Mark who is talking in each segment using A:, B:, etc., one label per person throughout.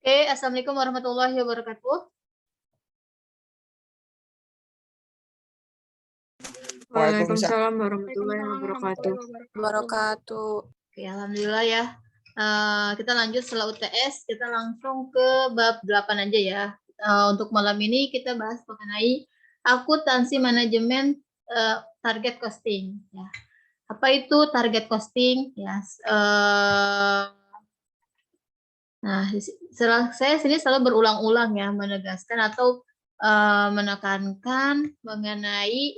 A: Oke, Assalamualaikum warahmatullahi wabarakatuh.
B: Waalaikumsalam.
C: Waalaikumsalam warahmatullahi wabarakatuh.
B: Wabarakatuh.
A: Oke, alhamdulillah ya. Kita lanjut setelah UTS, kita langsung ke bab 8 aja ya. Untuk malam ini kita bahas mengenai akuntansi manajemen target costing ya. Apa itu target costing ya? Nah, saya sini selalu berulang-ulang ya menegaskan atau menekankan mengenai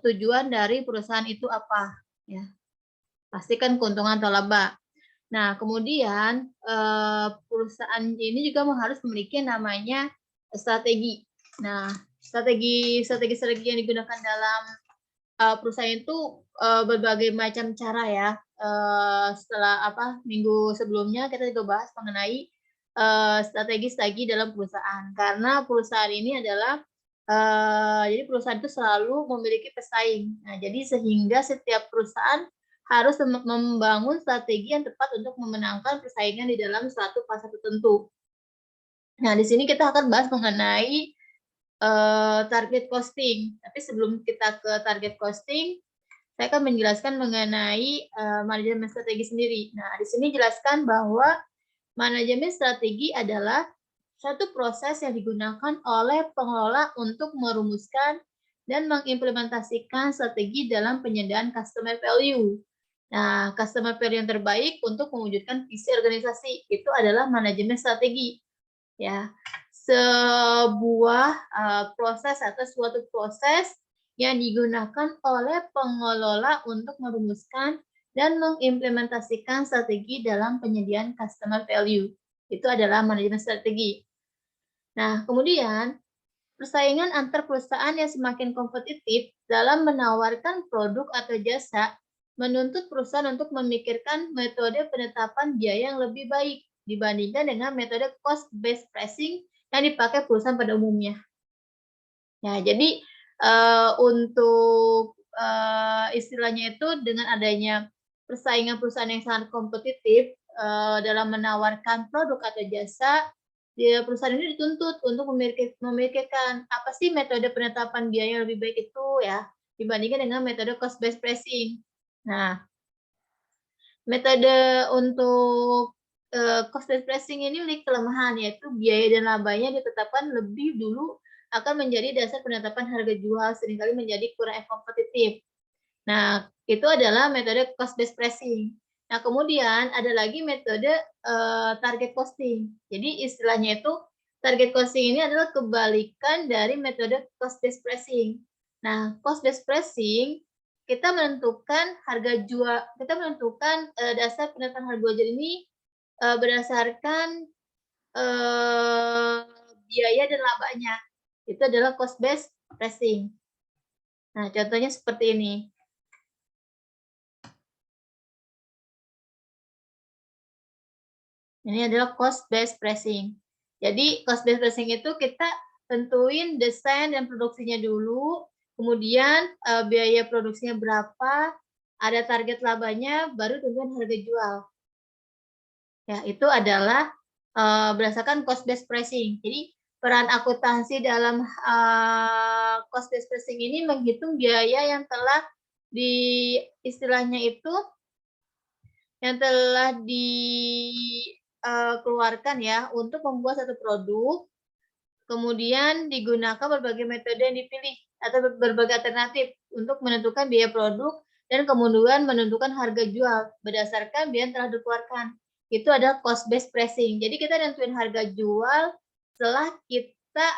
A: tujuan dari perusahaan itu apa ya. Pastikan keuntungan atau laba. Nah, kemudian perusahaan ini juga harus memiliki namanya strategi. Nah, strategi yang digunakan dalam perusahaan itu berbagai macam cara ya. Setelah minggu sebelumnya kita juga bahas mengenai strategi dalam perusahaan, karena perusahaan ini adalah jadi perusahaan itu selalu memiliki pesaing. Nah, jadi sehingga setiap perusahaan harus membangun strategi yang tepat untuk memenangkan persaingan di dalam suatu pasar tertentu. Nah, di sini kita akan bahas mengenai target costing. Tapi sebelum kita ke target costing, saya akan menjelaskan mengenai manajemen strategi sendiri. Nah, di sini jelaskan bahwa manajemen strategi adalah satu proses yang digunakan oleh pengelola untuk merumuskan dan mengimplementasikan strategi dalam penyediaan customer value. Nah, customer value yang terbaik untuk mewujudkan visi organisasi itu adalah manajemen strategi. Ya, sebuah proses atau suatu proses yang digunakan oleh pengelola untuk merumuskan dan mengimplementasikan strategi dalam penyediaan customer value. Itu adalah manajemen strategi. Nah, kemudian persaingan antar perusahaan yang semakin kompetitif dalam menawarkan produk atau jasa menuntut perusahaan untuk memikirkan metode penetapan biaya yang lebih baik dibandingkan dengan metode cost-based pricing yang dipakai perusahaan pada umumnya. Ya, jadi untuk istilahnya itu dengan adanya persaingan perusahaan yang sangat kompetitif dalam menawarkan produk atau jasa, perusahaan ini dituntut untuk memikirkan apa sih metode penetapan biaya yang lebih baik itu ya dibandingkan dengan metode cost-based pricing. Nah, metode untuk cost-based pricing ini memiliki kelemahan, yaitu biaya dan labanya ditetapkan lebih dulu akan menjadi dasar penetapan harga jual, seringkali menjadi kurang kompetitif. Nah, itu adalah metode cost-based pricing. Nah, kemudian ada lagi metode target costing. Jadi istilahnya itu target costing ini adalah kebalikan dari metode cost-based pricing. Nah, cost-based pricing kita menentukan harga jual, kita menentukan dasar penetapan harga jual ini berdasarkan biaya dan labanya. Itu adalah cost-based pricing. Nah, contohnya seperti ini. Ini adalah cost-based pricing. Jadi, cost-based pricing itu kita tentuin desain dan produksinya dulu, kemudian biaya produksinya berapa, ada target labanya, baru tentuin harga jual. Ya, itu adalah berdasarkan cost-based pricing. Jadi, peran akuntansi dalam cost-based pricing ini menghitung biaya yang telah istilahnya itu yang telah dikeluarkan ya untuk membuat satu produk, kemudian digunakan berbagai metode yang dipilih atau berbagai alternatif untuk menentukan biaya produk dan kemudian menentukan harga jual berdasarkan biaya yang telah dikeluarkan. Itu adalah cost-based pricing. Jadi kita nentuin harga jual setelah kita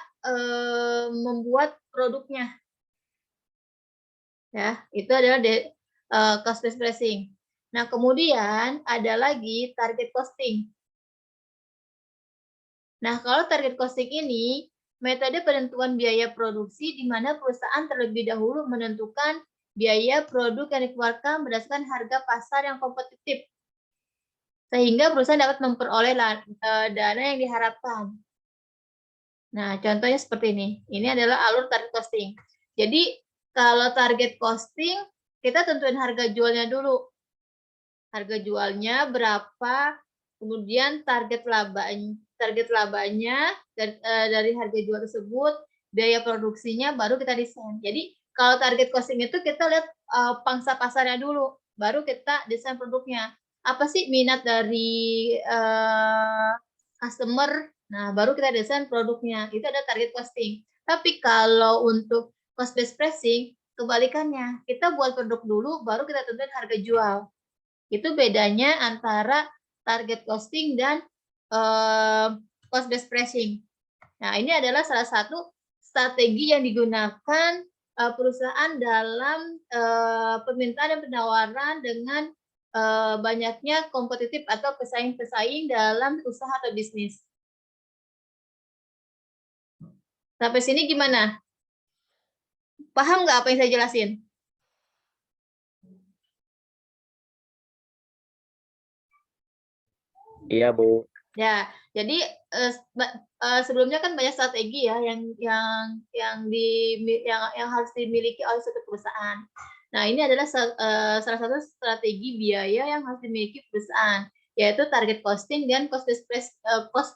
A: membuat produknya. Ya, itu adalah cost-based pricing. Nah, kemudian ada lagi target costing. Nah, kalau target costing ini, metode penentuan biaya produksi di mana perusahaan terlebih dahulu menentukan biaya produk yang dikeluarkan berdasarkan harga pasar yang kompetitif, sehingga perusahaan dapat memperoleh dana yang diharapkan. Nah, contohnya seperti ini. Ini adalah alur target costing. Jadi, kalau target costing, kita tentuin harga jualnya dulu. Harga jualnya berapa, kemudian target target labanya dari harga jual tersebut, biaya produksinya, baru kita desain. Jadi kalau target costing itu kita lihat pangsa pasarnya dulu, baru kita desain produknya. Apa sih minat dari customer? Nah, baru kita desain produknya. Itu ada target costing. Tapi kalau untuk cost based pricing, kebalikannya. Kita buat produk dulu, baru kita tentuin harga jual. Itu bedanya antara target costing dan cost based pricing. Nah, ini adalah salah satu strategi yang digunakan perusahaan dalam permintaan dan penawaran dengan banyaknya kompetitif atau pesaing-pesaing dalam usaha atau bisnis. Sampai sini gimana? Paham nggak apa yang saya jelasin?
D: Iya, Bu.
A: Ya, jadi sebelumnya kan banyak strategi ya yang harus dimiliki oleh suatu perusahaan. Nah, ini adalah salah satu strategi biaya yang harus dimiliki perusahaan, yaitu target costing dan cost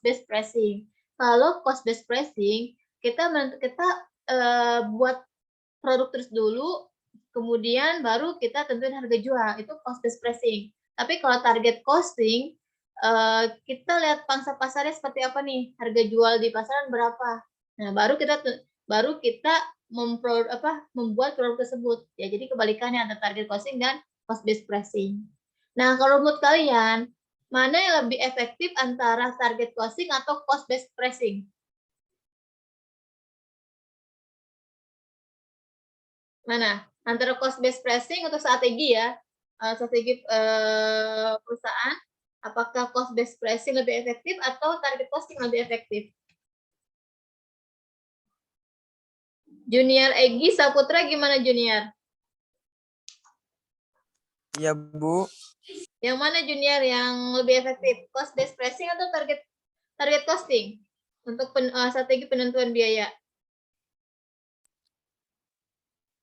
A: based pricing. Kalau cost based pricing, kita buat produk terus dulu, kemudian baru kita tentuin harga jual, itu cost based pricing. Tapi kalau target costing, kita lihat pangsa pasarnya seperti apa nih, harga jual di pasaran berapa. Nah, baru kita membuat produk tersebut. Ya, jadi kebalikannya antara target costing dan cost based pricing. Nah, kalau menurut kalian, mana yang lebih efektif antara target costing atau cost based pricing? Mana? Antara cost based pricing atau strategi ya? Strategi perusahaan, apakah cost based pricing lebih efektif atau target costing lebih efektif? Junior Egi Saputra gimana Junior?
C: Iya, Bu.
A: Yang mana Junior yang lebih efektif? Cost based pricing atau target costing untuk strategi penentuan biaya?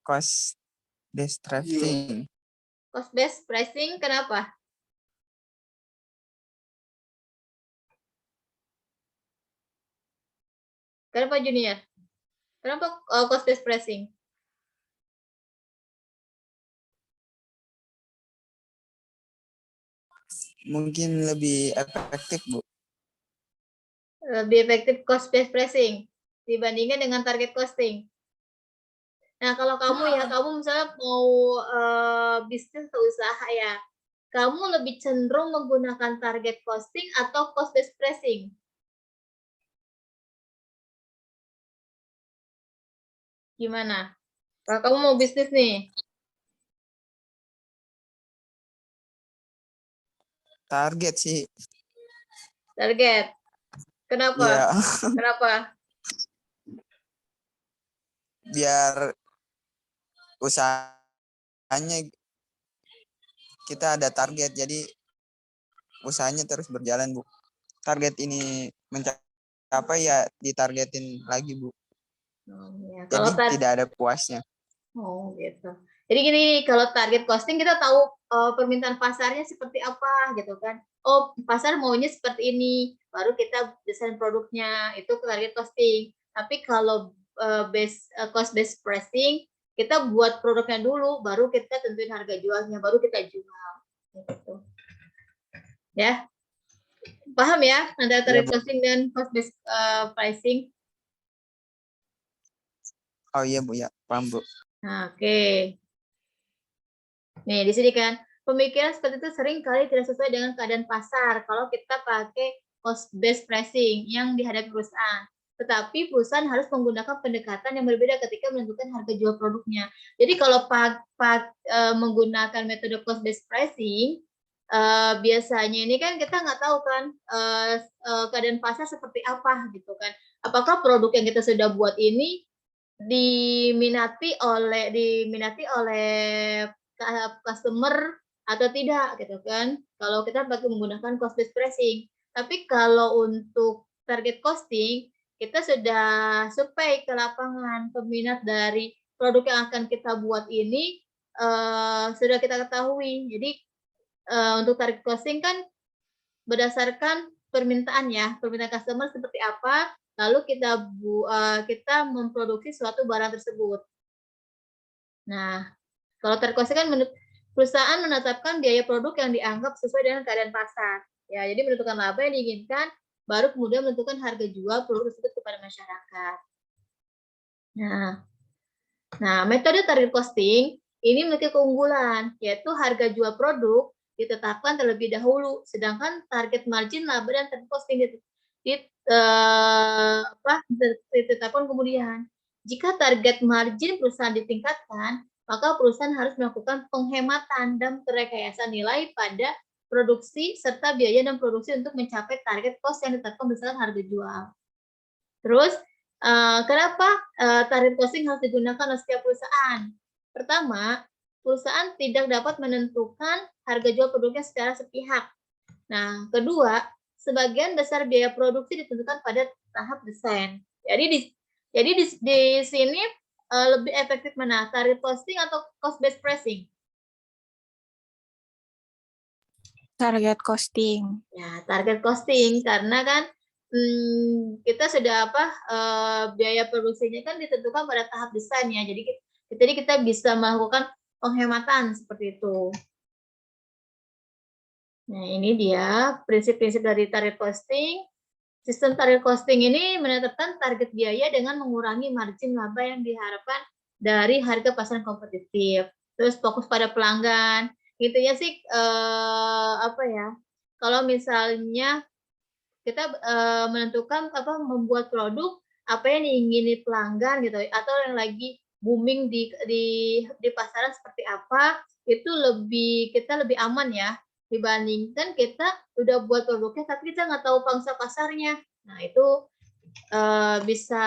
C: Cost based pricing.
A: Cost based pricing kenapa? Kenapa Junior? Kenapa cost based pricing?
C: Mungkin lebih efektif, Bu.
A: Lebih efektif cost based pricing dibandingkan dengan target costing. Nah, kalau kamu misalnya mau bisnis atau usaha ya, kamu lebih cenderung menggunakan target costing atau cost based pricing? Gimana? Kalau kamu mau bisnis nih,
C: Target sih.
A: target. Kenapa?
C: Iya.
A: Kenapa?
C: Biar usahanya kita ada target, jadi usahanya terus berjalan, Bu. Target ini mencapai ya ditargetin lagi, Bu.
A: Ya,
C: Jadi
A: kalau
C: tidak ada puasnya.
A: Oh, gitu. Jadi gini, kalau target costing kita tahu permintaan pasarnya seperti apa gitu kan. Oh, pasar maunya seperti ini, baru kita desain produknya, itu target costing. Tapi kalau cost based pricing, kita buat produknya dulu, baru kita tentuin harga jualnya, baru kita jual. Gitu. Ya, paham ya antara target costing dan cost based pricing?
C: Oh iya, Bu, ya. Paham, Bu.
A: Nah, oke. Nih, di sini kan, pemikiran seperti itu sering kali tidak sesuai dengan keadaan pasar kalau kita pakai cost based pricing yang dihadapi perusahaan. Tetapi perusahaan harus menggunakan pendekatan yang berbeda ketika menentukan harga jual produknya. Jadi kalau menggunakan metode cost based pricing, biasanya ini kan kita nggak tahu kan keadaan pasar seperti apa gitu kan. Apakah produk yang kita sudah buat ini diminati oleh customer atau tidak gitu kan, kalau kita pakai menggunakan cost based pricing. Tapi kalau untuk target costing, kita sudah survei ke lapangan peminat dari produk yang akan kita buat ini, sudah kita ketahui. Jadi untuk target costing kan berdasarkan permintaan ya, permintaan customer seperti apa, lalu kita memproduksi suatu barang tersebut. Nah, kalau target costing kan perusahaan menetapkan biaya produk yang dianggap sesuai dengan keadaan pasar. Ya, jadi menentukan laba yang diinginkan, baru kemudian menentukan harga jual produk tersebut kepada masyarakat. Nah, metode target costing ini memiliki keunggulan, yaitu harga jual produk ditetapkan terlebih dahulu, sedangkan target margin laba dan target costing ditetapkan kemudian. Jika target margin perusahaan ditingkatkan, maka perusahaan harus melakukan penghematan dan perekayasa nilai pada produksi serta biaya dan produksi untuk mencapai target cost yang ditetapkan berdasarkan harga jual. Terus, kenapa target costing harus digunakan oleh setiap perusahaan? Pertama, perusahaan tidak dapat menentukan harga jual produknya secara sepihak. Nah, kedua, sebagian besar biaya produksi ditentukan pada tahap desain. Jadi di sini lebih efektif mana, target costing atau cost based pricing?
B: Target costing.
A: Ya, target costing karena kan kita sudah biaya produksinya kan ditentukan pada tahap desain ya. Jadi kita bisa melakukan penghematan seperti itu. Nah, ini dia prinsip-prinsip dari target costing. Sistem target costing ini menetapkan target biaya dengan mengurangi margin laba yang diharapkan dari harga pasaran kompetitif. Terus fokus pada pelanggan. Gitu ya sih, kalau misalnya kita menentukan membuat produk apa yang diingini pelanggan gitu, atau yang lagi booming di pasaran seperti apa, itu kita lebih aman ya dibandingkan kita udah buat produknya tapi kita nggak tahu pangsa pasarnya. Nah, itu bisa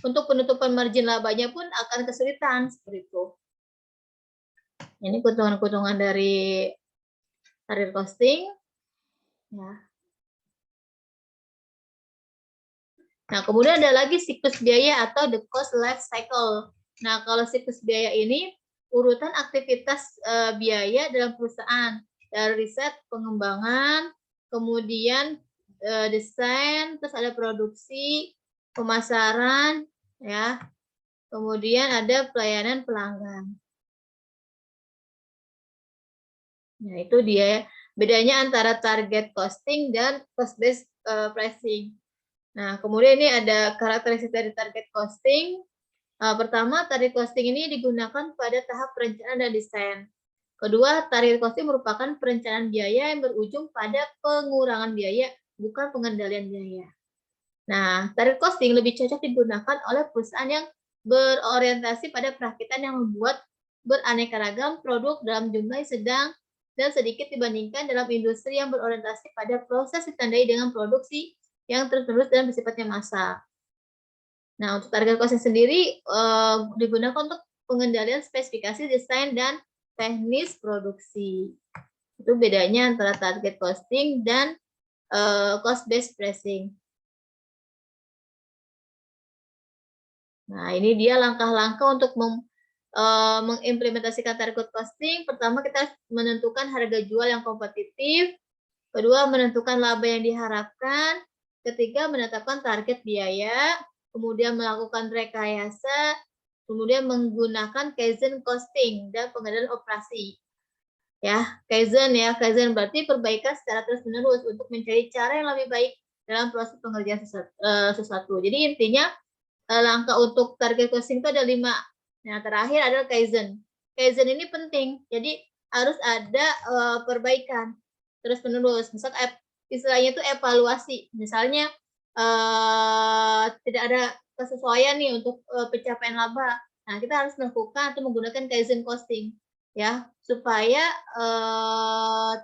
A: untuk penutupan margin labanya pun akan kesulitan seperti itu. Ini keuntungan-keuntungan dari target costing. Ya. Nah, kemudian ada lagi siklus biaya atau the cost life cycle. Nah, kalau siklus biaya ini urutan aktivitas biaya dalam perusahaan, dari riset, pengembangan, kemudian desain, terus ada produksi, pemasaran, ya, kemudian ada pelayanan pelanggan. Nah, itu dia bedanya antara target costing dan cost based pricing. Nah, kemudian ini ada karakteristik dari target costing. Pertama, target costing ini digunakan pada tahap perencanaan dan desain. Kedua, target costing merupakan perencanaan biaya yang berujung pada pengurangan biaya, bukan pengendalian biaya. Nah, target costing lebih cocok digunakan oleh perusahaan yang berorientasi pada perakitan yang membuat beraneka ragam produk dalam jumlah sedang dan sedikit dibandingkan dalam industri yang berorientasi pada proses ditandai dengan produksi yang terus-menerus dan bersifatnya massal. Nah, untuk target costing sendiri digunakan untuk pengendalian spesifikasi desain dan teknis produksi. Itu bedanya antara target costing dan cost based pricing. Nah, ini dia langkah-langkah untuk mengimplementasikan target costing. Pertama, kita menentukan harga jual yang kompetitif. Kedua, menentukan laba yang diharapkan. Ketiga, menetapkan target biaya. Kemudian melakukan rekayasa. Kemudian menggunakan Kaizen costing dan pengendalian operasi. Ya, Kaizen berarti perbaikan secara terus-menerus untuk mencari cara yang lebih baik dalam proses pengerjaan sesuatu. Jadi intinya langkah untuk target costing itu ada 5. Nah, terakhir adalah Kaizen. Kaizen ini penting, jadi harus ada perbaikan terus-menerus. Misal istilahnya itu evaluasi. Misalnya tidak ada kesesuaian nih untuk pencapaian laba. Nah, kita harus melakukan atau menggunakan Kaizen costing ya, supaya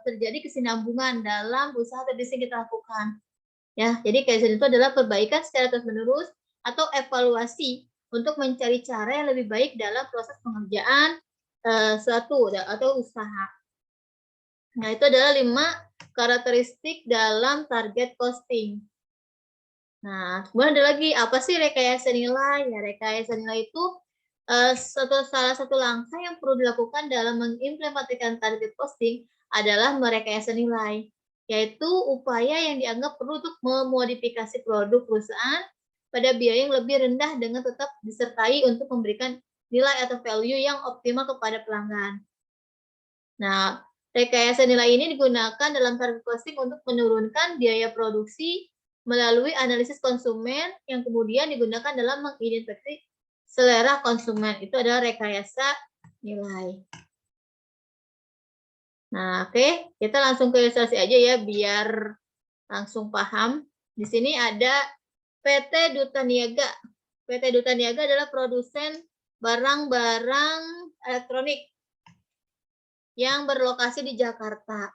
A: terjadi kesinambungan dalam usaha atau bisnis yang kita lakukan. Ya, jadi Kaizen itu adalah perbaikan secara terus-menerus atau evaluasi untuk mencari cara yang lebih baik dalam proses pengerjaan suatu atau usaha. Nah, itu adalah 5 karakteristik dalam target costing. Nah, kemudian ada lagi, apa sih rekayasa nilai? Ya, rekayasa nilai itu salah satu langkah yang perlu dilakukan dalam mengimplementasikan target costing adalah merekayasa nilai. yaitu upaya yang dianggap perlu untuk memodifikasi produk perusahaan pada biaya yang lebih rendah dengan tetap disertai untuk memberikan nilai atau value yang optimal kepada pelanggan. Nah, rekayasa nilai ini digunakan dalam target costing untuk menurunkan biaya produksi melalui analisis konsumen yang kemudian digunakan dalam mengidentifikasi selera konsumen. Itu adalah rekayasa nilai. Nah, oke, kita langsung ke ilustrasi aja ya biar langsung paham. Di sini ada PT Duta Niaga. PT Duta Niaga adalah produsen barang-barang elektronik yang berlokasi di Jakarta.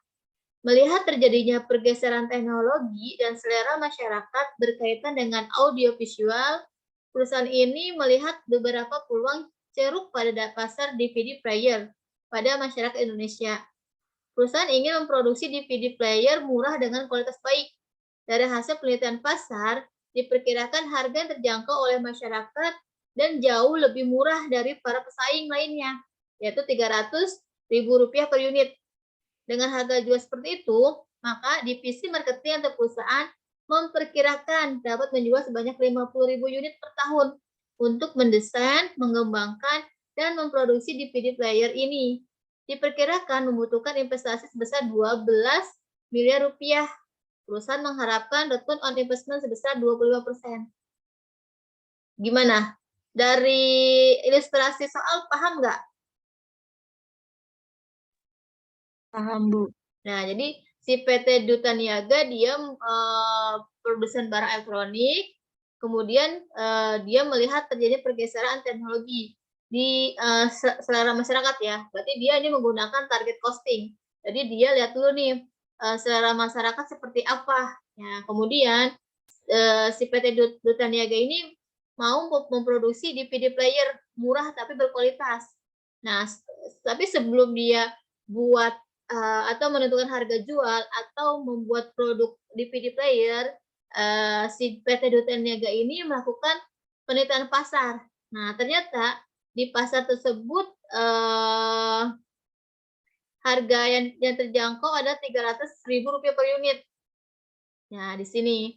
A: Melihat terjadinya pergeseran teknologi dan selera masyarakat berkaitan dengan audiovisual, perusahaan ini melihat beberapa peluang ceruk pada pasar DVD player pada masyarakat Indonesia. Perusahaan ingin memproduksi DVD player murah dengan kualitas baik. Dari hasil penelitian pasar, diperkirakan harga yang terjangkau oleh masyarakat dan jauh lebih murah dari para pesaing lainnya, yaitu Rp300.000 per unit. Dengan harga jual seperti itu, maka divisi marketing atau perusahaan memperkirakan dapat menjual sebanyak 50.000 unit per tahun untuk mendesain, mengembangkan, dan memproduksi DVD player ini. Diperkirakan membutuhkan investasi sebesar 12 miliar rupiah. Perusahaan mengharapkan return on investment sebesar 25%. Gimana? Dari ilustrasi soal paham nggak?
B: Paham, Bu.
A: Nah, jadi si PT Duta Niaga dia produsen barang elektronik, kemudian dia melihat terjadi pergeseran teknologi di selera masyarakat ya. Berarti dia ini menggunakan target costing. Jadi dia lihat dulu nih selera masyarakat seperti apa. Ya, kemudian si PT Duta Niaga ini mau memproduksi DVD player murah tapi berkualitas. Nah, tapi sebelum dia buat atau menentukan harga jual atau membuat produk DVD player, si PT Duta Niaga ini melakukan penelitian pasar. Nah, ternyata di pasar tersebut harga yang terjangkau ada Rp300.000 per unit. Nah, di sini.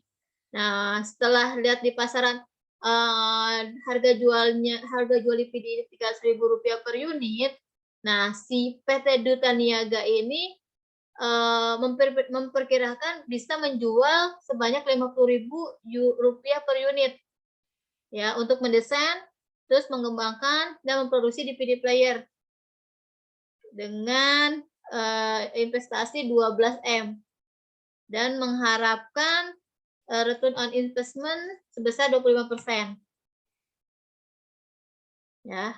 A: Nah, setelah lihat di pasaran harga jual DVD Rp300.000 per unit, nah si PT Duta Niaga ini memperkirakan bisa menjual sebanyak Rp50.000 per unit ya untuk mendesain, terus mengembangkan dan memproduksi DVD player dengan investasi 12M dan mengharapkan return on investment sebesar 25%. Ya.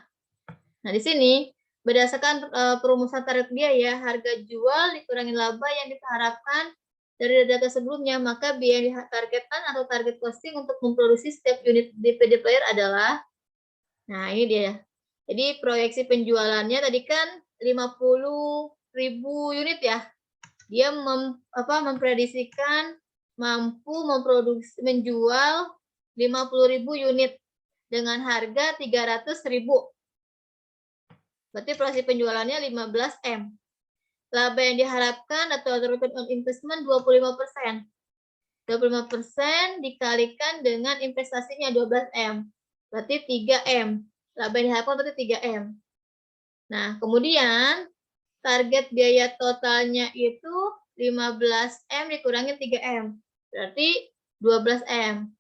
A: Nah, di sini berdasarkan perumusan target biaya, harga jual dikurangi laba yang diharapkan dari data sebelumnya, maka biaya yang ditargetkan atau target costing untuk memproduksi setiap unit DVD player adalah, nah ini dia. Jadi proyeksi penjualannya tadi kan 50.000 unit ya. Dia memprediksikan mampu menjual 50.000 unit dengan harga 300.000. Berarti proyeksi penjualannya 15M. Laba yang diharapkan atau return on investment 25%. 25% dikalikan dengan investasinya 12M. Berarti 3M. Laba yang diharapkan berarti 3M. Nah, kemudian target biaya totalnya itu 15M dikurangi 3M. Berarti 12M.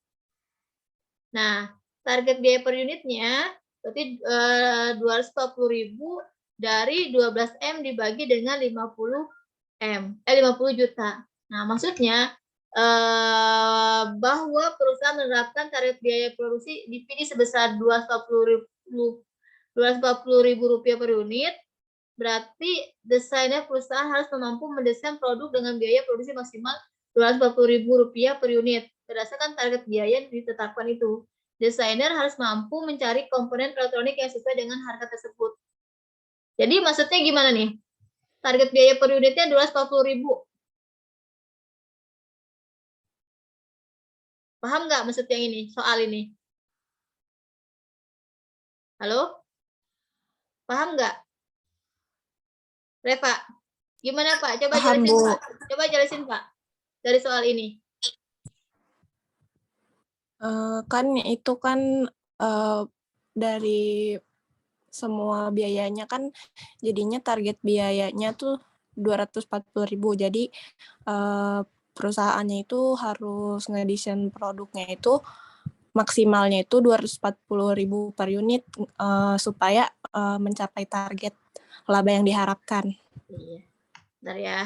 A: Nah, target biaya per unitnya berarti 240.000 dari 12M dibagi dengan 50 juta. Nah, maksudnya bahwa perusahaan menerapkan target biaya produksi DVD sebesar 240.000 rupiah per unit, berarti desainer perusahaan harus mampu mendesain produk dengan biaya produksi maksimal 240.000 rupiah per unit. Berdasarkan target biaya yang ditetapkan itu, desainer harus mampu mencari komponen elektronik yang sesuai dengan harga tersebut. Jadi maksudnya gimana nih? Target biaya per unitnya 240.000. Paham nggak maksud yang ini, soal ini? Halo? Paham nggak? Reva, gimana Pak? Coba
B: Paham,
A: jelasin
B: Bu.
A: Pak. Coba jelasin Pak. dari soal ini?
B: Kan itu kan dari semua biayanya kan jadinya target biayanya tuh 240.000. Jadi perusahaannya itu harus ngedesain produknya itu maksimalnya itu 240.000 per unit supaya mencapai target laba yang diharapkan.
A: Iya. Bentar ya.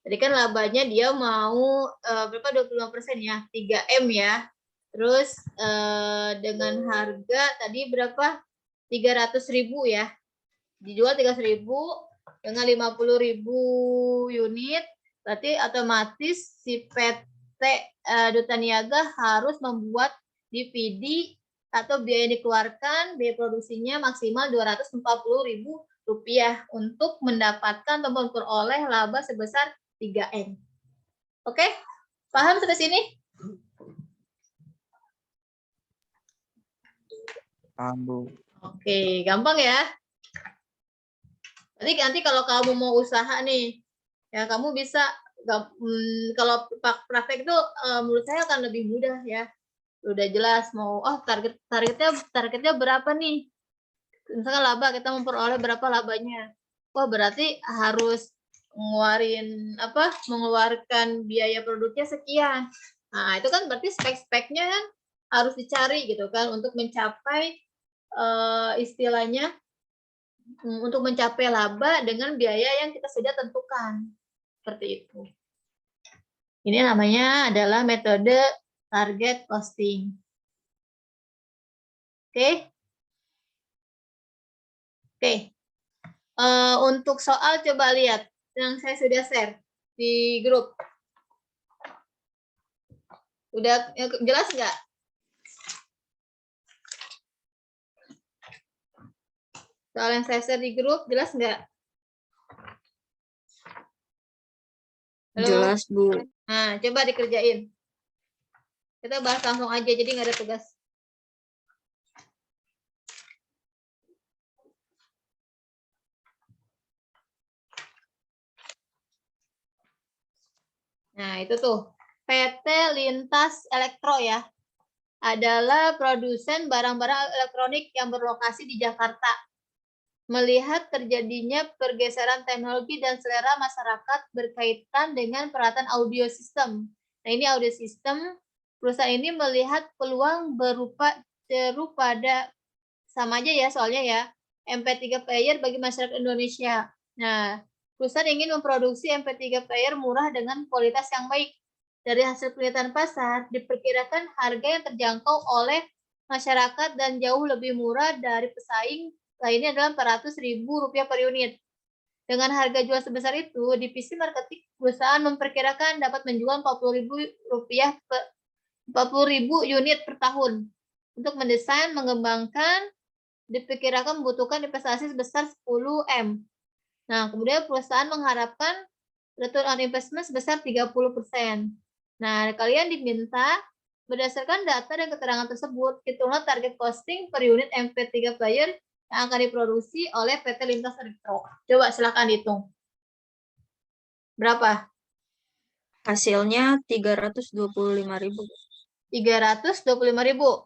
A: Jadi kan labanya dia mau berapa 25% ya, 3M ya. Terus dengan harga tadi berapa? 300.000 ya. Dijual 300.000 dengan 50.000 unit, berarti otomatis si PT Duta Niaga harus membuat DVD atau biaya yang dikeluarkan, biaya produksinya maksimal Rp240.000 untuk mendapatkan atau memperoleh laba sebesar 3M. Oke? Paham sampai sini?
C: Paham, Bu.
A: Oke, gampang ya. Nanti kalau kamu mau usaha nih, ya kamu bisa kalau praktek itu menurut saya akan lebih mudah ya. Udah jelas mau targetnya berapa nih? Misalkan laba kita memperoleh berapa labanya. Wah, berarti harus mengeluarkan biaya produknya sekian. Nah, itu kan berarti spek-speknya kan harus dicari gitu kan untuk mencapai istilahnya untuk mencapai laba dengan biaya yang kita sudah tentukan. Seperti itu. Ini namanya adalah metode target costing. Oke. Oke. Untuk soal coba lihat yang saya sudah share di grup. Udah jelas nggak? Soal yang saya share di grup jelas nggak? Halo?
B: Jelas, Bu.
A: Nah, coba dikerjain. Kita bahas langsung aja, jadi nggak ada tugas. Nah, itu tuh. PT Lintas Elektro ya. Adalah produsen barang-barang elektronik yang berlokasi di Jakarta. Melihat terjadinya pergeseran teknologi dan selera masyarakat berkaitan dengan peralatan audio system. Nah, ini audio system, perusahaan ini melihat peluang berupa pada sama aja ya soalnya ya, MP3 player bagi masyarakat Indonesia. Nah, perusahaan ingin memproduksi MP3 player murah dengan kualitas yang baik. Dari hasil penelitian pasar, diperkirakan harga yang terjangkau oleh masyarakat dan jauh lebih murah dari pesaing lainnya adalah Rp400.000 per unit. Dengan harga jual sebesar itu, divisi marketing perusahaan memperkirakan dapat menjual Rp40.000 unit per tahun. Untuk mendesain, mengembangkan, diperkirakan membutuhkan investasi sebesar 10M. Nah, kemudian perusahaan mengharapkan return on investment sebesar 30%. Nah, kalian diminta berdasarkan data dan keterangan tersebut, hitunglah target costing per unit MP3 player yang akan diproduksi oleh PT Lintas Elektro. Coba silakan hitung. Berapa?
B: Hasilnya 325.000.
A: 325.000.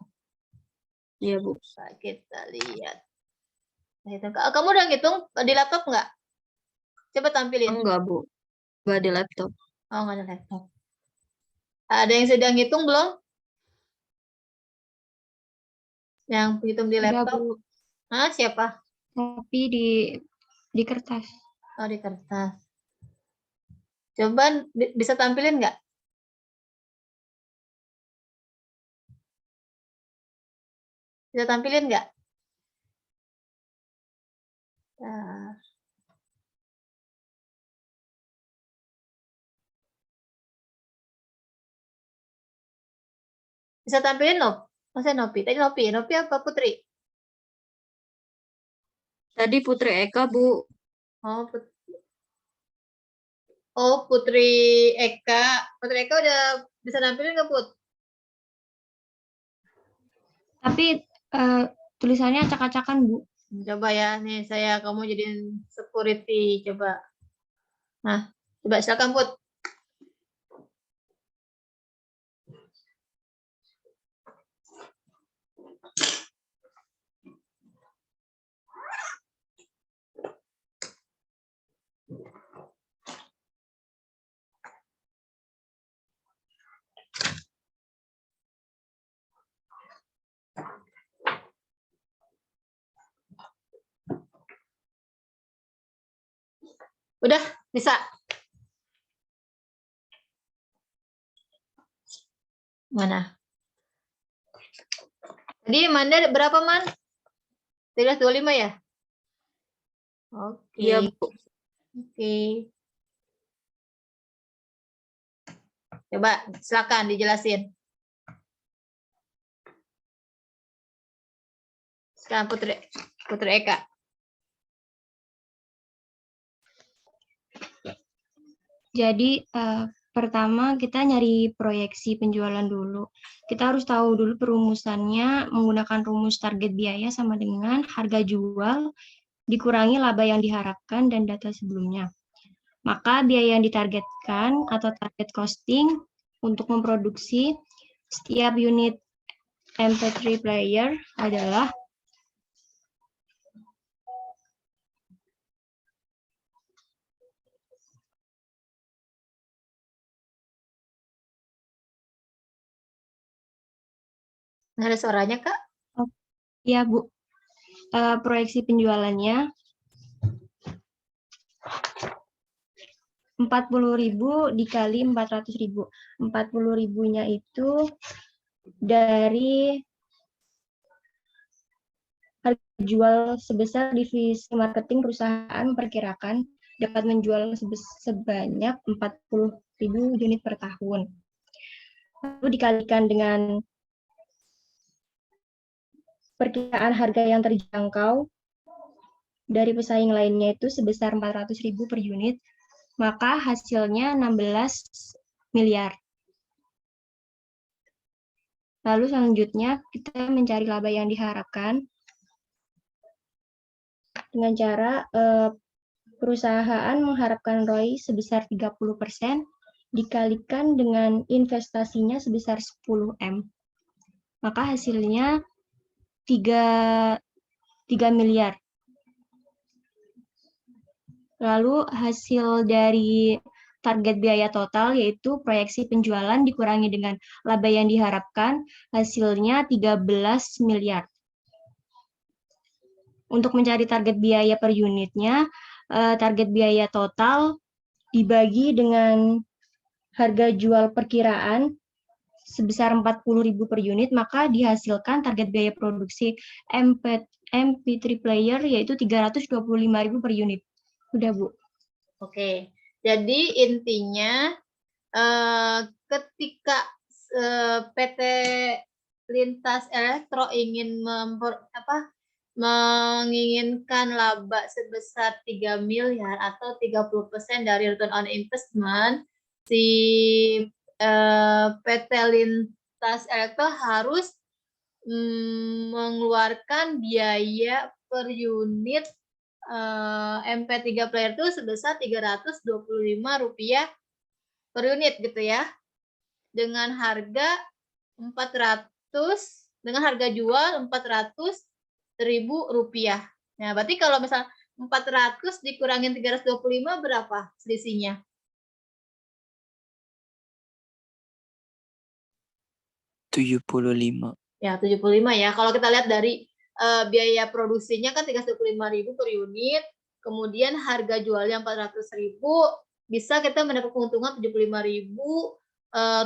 B: Iya, Bu.
A: Kita lihat. Kamu udah ngitung di laptop nggak? Coba tampilin.
B: Enggak, Bu. Enggak di laptop.
A: Oh, nggak ada laptop. Ada yang sedang ngitung belum? Yang hitung di laptop?
B: Bu.
A: Hah, siapa?
B: Tapi di kertas.
A: Oh, di kertas. Coba bisa tampilin nggak? Bisa tampilin nggak? Nah. Bisa tampilin loh. Masa Nopi? Tadi Nopi apa Putri?
B: Tadi Putri Eka, Bu.
A: Oh, Putri Eka. Putri Eka udah bisa tampilin nggak, Put?
B: Tapi tulisannya acak-acakan, Bu.
A: Coba ya, nih kamu jadiin security, coba. Nah, coba silakan, Put. Udah bisa. Mana? Tadi Manda berapa, Man? 1325 ya? Oke.
B: Iya, Bu.
A: Oke. Coba silakan dijelasin. Sekarang Putri Eka.
D: Jadi pertama kita nyari proyeksi penjualan dulu. Kita harus tahu dulu perumusannya menggunakan rumus target biaya sama dengan harga jual dikurangi laba yang diharapkan dan data sebelumnya. Maka biaya yang ditargetkan atau target costing untuk memproduksi setiap unit MP3 player adalah
A: Nggak ada suaranya, Kak?
D: ya Bu, proyeksi penjualannya 40.000 dikali 400.000. 40.000-nya itu dari harga jual sebesar divisi marketing perusahaan memperkirakan dapat menjual sebanyak 40.000 unit per tahun. Lalu dikalikan dengan perkiraan harga yang terjangkau dari pesaing lainnya itu sebesar 400.000 per unit, maka hasilnya 16 miliar. Lalu selanjutnya kita mencari laba yang diharapkan dengan cara perusahaan mengharapkan ROI sebesar 30% dikalikan dengan investasinya sebesar 10M. Maka hasilnya 3 miliar. Lalu hasil dari target biaya total yaitu proyeksi penjualan dikurangi dengan laba yang diharapkan, hasilnya 13 miliar. Untuk mencari target biaya per unitnya, target biaya total dibagi dengan harga jual perkiraan sebesar 40.000 per unit, maka dihasilkan target biaya produksi MP3 player yaitu 325.000 per unit. Udah, Bu.
A: Oke. Jadi intinya ketika PT Lintas Elektro ingin menginginkan laba sebesar 3 miliar atau 30% dari return on investment, si PT Lintas Elektro harus mengeluarkan biaya per unit MP3 player itu sebesar Rp325 per unit gitu ya. Dengan harga 400, dengan harga jual Rp400.000. Nah, berarti kalau misal 400 dikurangin 325 berapa selisihnya?
C: Rp75.
A: Ya, 75 ya. Kalau kita lihat dari biaya produksinya kan 325.000 per unit, kemudian harga jualnya 400.000, bisa kita mendapat keuntungan 75.000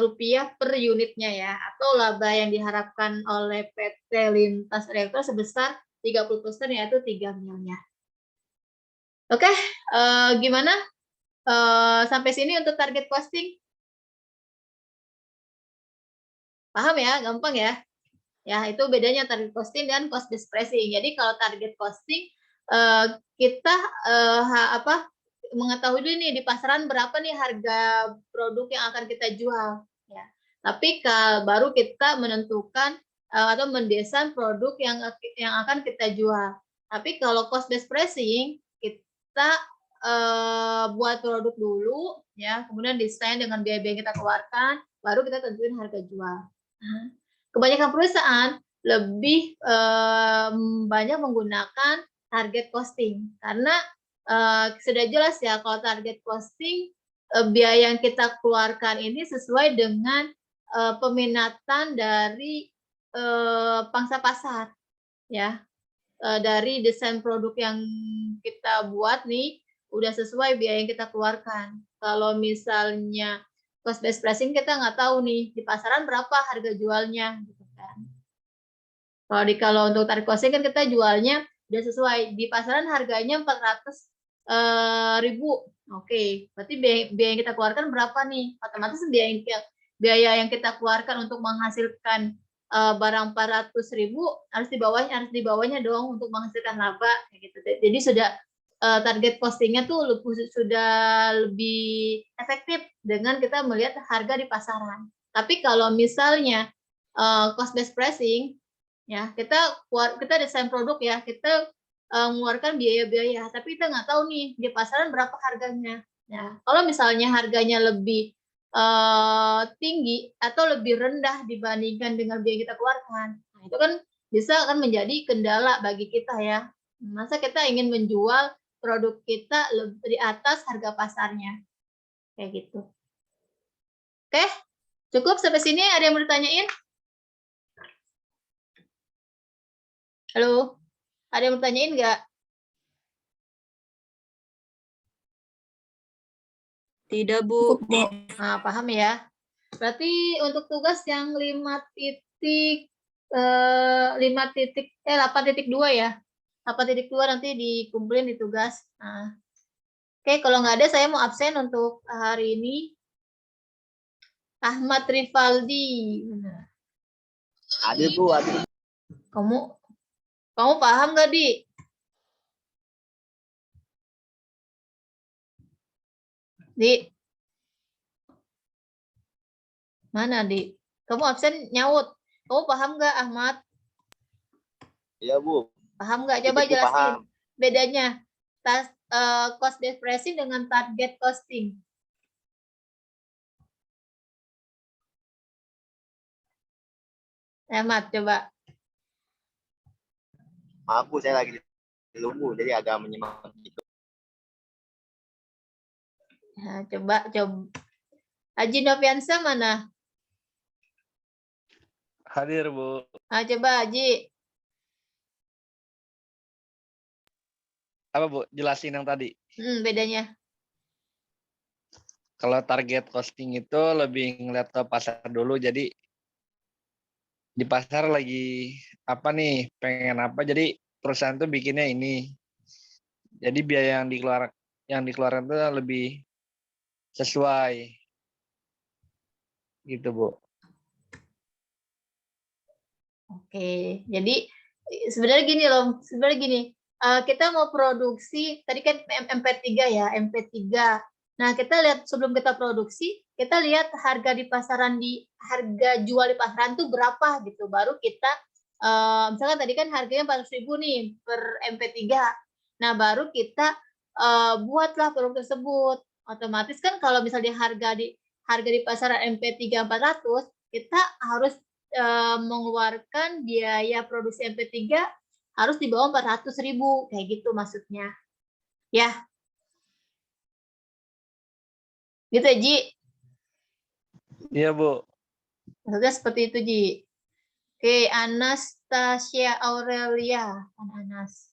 A: rupiah per unitnya ya, atau laba yang diharapkan oleh PT Lintas Elektro sebesar 30% yaitu 3 miliar. Oke, gimana? Sampai sini untuk target costing? Paham ya? Gampang ya? Ya, itu bedanya target costing dan cost based pricing. Jadi kalau target costing kita mengetahui dulu nih di pasaran berapa nih harga produk yang akan kita jual ya. Tapi baru kita menentukan atau mendesain produk yang akan kita jual. Tapi kalau cost based pricing kita buat produk dulu ya, kemudian desain dengan biaya-biaya yang kita keluarkan, baru kita tentuin harga jual. Kebanyakan perusahaan lebih banyak menggunakan target costing karena sudah jelas ya kalau target costing biaya yang kita keluarkan ini sesuai dengan peminatan dari pangsa pasar ya, dari desain produk yang kita buat nih udah sesuai biaya yang kita keluarkan. Kalau misalnya cost based pricing kita nggak tahu nih di pasaran berapa harga jualnya gitu kan. Kalau untuk tarif costing kan kita jualnya udah sesuai di pasaran harganya 400.000. Oke, berarti biaya yang kita keluarkan berapa nih? Otomatis biaya yang kita keluarkan untuk menghasilkan barang 400.000 harus dibawanya dong untuk menghasilkan laba kayak gitu. Jadi sudah target costingnya tuh sudah lebih efektif dengan kita melihat harga di pasaran. Tapi kalau misalnya cost based pricing, ya kita desain produk ya, kita mengeluarkan biaya-biaya, tapi kita nggak tahu nih di pasaran berapa harganya. Ya, kalau misalnya harganya lebih tinggi atau lebih rendah dibandingkan dengan biaya kita keluarkan, nah itu kan bisa akan menjadi kendala bagi kita ya. Masa kita ingin menjual produk kita di atas harga pasarnya, kayak gitu. Oke, cukup sampai sini. Ada yang mau ditanyain? Halo, ada yang mau ditanyain nggak?
E: Tidak, Bu.
A: Nah, paham ya. Berarti untuk tugas yang 8.2 ya. 8.2 nanti dikumpulin di tugas. Nah. Oke, kalau nggak ada saya mau absen untuk hari ini. Ahmad Rivaldi.
F: Ada, Bu, ada.
A: Kamu paham nggak, Di? Di. Mana, Di? Kamu absen nyaut. Kamu paham nggak, Ahmad?
F: Iya, Bu.
A: Paham nggak? Coba
F: Itu
A: jelasin
F: paham.
A: bedanya cost based pricing dengan target costing. Ahmad, coba.
F: Maaf, Bu, saya lagi di Lumbu, jadi agak menyimak gitu.
A: Nah, coba. Haji Noviansa mana?
G: Hadir, Bu.
A: Nah, coba Haji.
G: Apa, Bu? Jelasin yang tadi.
A: Bedanya.
G: Kalau target costing itu lebih ngeliat ke pasar dulu. Jadi di pasar lagi apa nih, pengen apa. Jadi perusahaan tuh bikinnya ini. Jadi biaya yang dikeluarkan itu lebih sesuai. Gitu, Bu.
A: Oke, jadi sebenarnya gini, kita mau produksi, tadi kan MP3 ya, MP3. Nah, kita lihat sebelum kita produksi, kita lihat harga jual di pasaran tuh berapa gitu. Baru kita, misalkan tadi kan harganya 400.000 nih per MP3. Nah, baru kita buatlah produk tersebut. Otomatis kan kalau misalnya harga di pasaran MP3 400, kita harus mengeluarkan biaya produksi MP3 harus di bawah 400.000 kayak gitu maksudnya ya, gitu ya Ji?
G: Iya, Bu.
A: Maksudnya seperti itu Ji. Oke, Anastasia Aurelia, Anas.